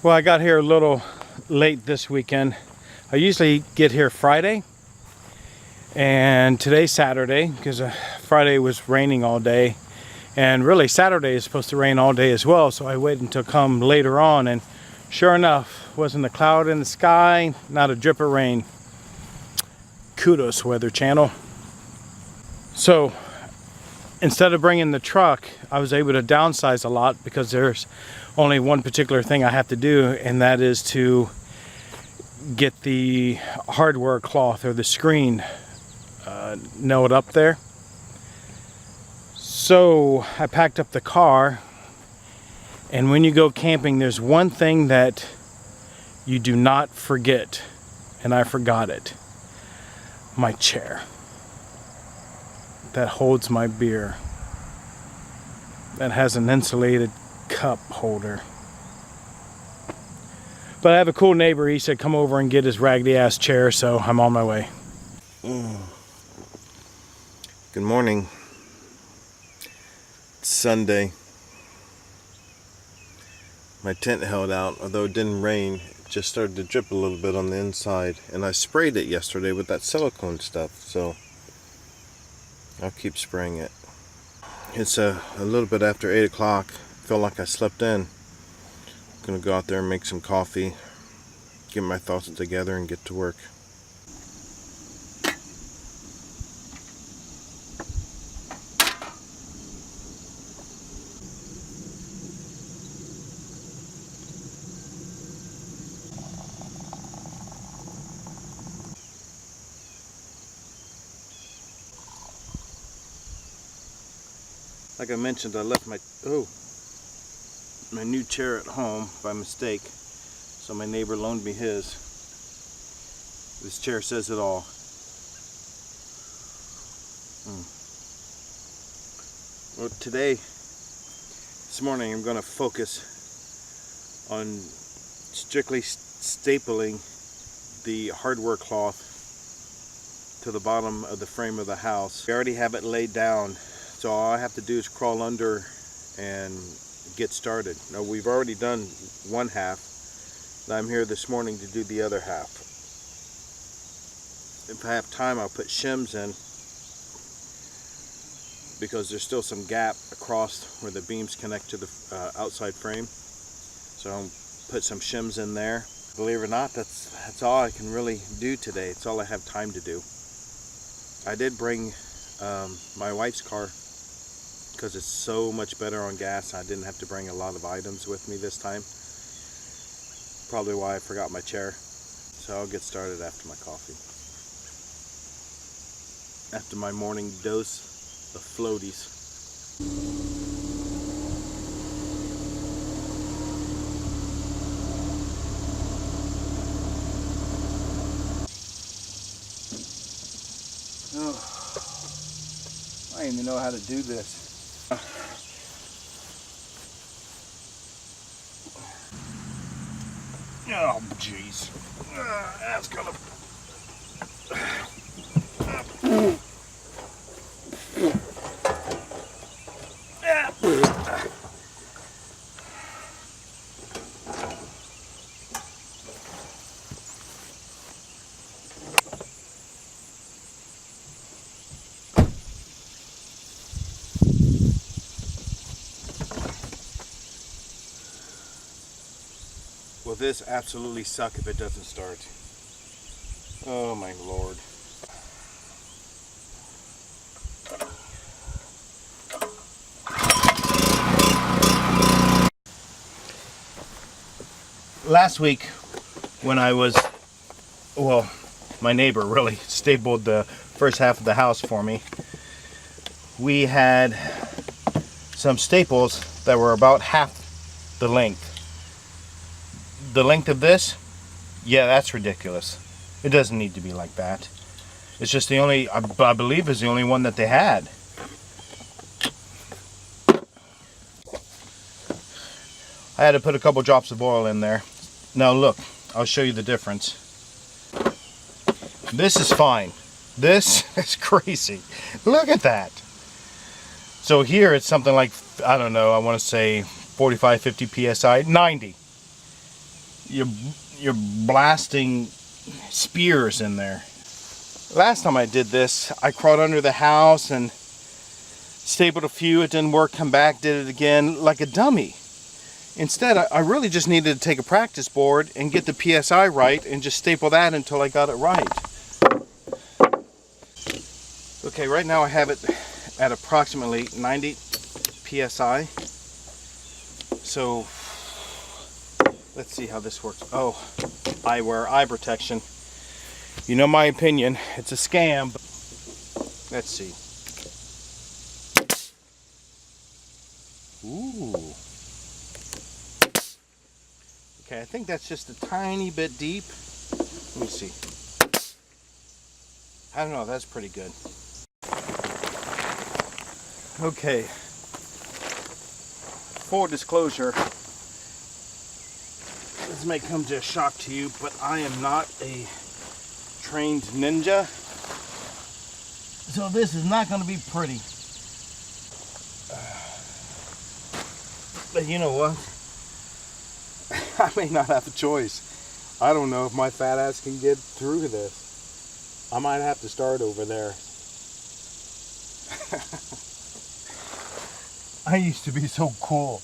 Well, I got here a little late this weekend. I usually get here Friday, and today's Saturday because Friday was raining all day, and really Saturday is supposed to rain all day as well, so I waited until come later on, and sure enough, wasn't a cloud in the sky, not a drip of rain. Kudos, Weather Channel. So instead of bringing the truck, I was able to downsize a lot because there's only one particular thing I have to do, and that is to get the hardware cloth or the screen nailed up there. So I packed up the car, and when you go camping, there's one thing that you do not forget, and I forgot it. My chair that holds my beer, that has an insulated cup holder. But I have a cool neighbor. He said come over and get his raggedy ass chair, so I'm on my way. Good morning. It's Sunday. My tent held out, although it didn't rain. It just started to drip a little bit on the inside, and I sprayed it yesterday with that silicone stuff, so I'll keep spraying it. It's a little bit after 8 o'clock. Feel like I slept in. I'm gonna go out there and make some coffee, get my thoughts together, and get to work. Like I mentioned, I left my new chair at home by mistake, so my neighbor loaned me his. This chair says it all. Well, this morning, I'm going to focus on strictly stapling the hardware cloth to the bottom of the frame of the house. We already have it laid down, so all I have to do is crawl under and get started. Now, we've already done one half, and I'm here this morning to do the other half. If I have time, I'll put shims in, because there's still some gap across where the beams connect to the outside frame, so I'll put some shims in there. Believe it or not, that's all I can really do today. It's all I have time to do. I did bring my wife's car because it's so much better on gas. I didn't have to bring a lot of items with me this time. Probably why I forgot my chair. So I'll get started after my coffee. After my morning dose of floaties. Oh, I didn't even know how to do this. Oh, jeez. That's gonna... Will this absolutely suck if it doesn't start? Oh my lord. Last week when I was, well, my neighbor really stapled the first half of the house for me. We had some staples that were about half the length. The length of this, yeah, that's ridiculous. It doesn't need to be like that. It's just the only, I believe is the only one that they had. I had to put a couple drops of oil in there. Now look, I'll show you the difference. This is fine. This is crazy. Look at that. So here it's something like, I don't know, I want to say 45, 50 PSI, 90. you're blasting spears in there. Last time I did this, I crawled under the house and stapled a few. It didn't work. Come back, did it again like a dummy. Instead, I really just needed to take a practice board and get the PSI right and just staple that until I got it right. Okay, right now I have it at approximately 90 PSI. So let's see how this works. Oh, I wear eye protection. You know my opinion, it's a scam. But let's see. Ooh. Okay, I think that's just a tiny bit deep. Let me see. I don't know, that's pretty good. Okay. Full disclosure, this may come to a shock to you, but I am not a trained ninja. So this is not going to be pretty. But you know what? I may not have a choice. I don't know if my fat ass can get through this. I might have to start over there. I used to be so cool.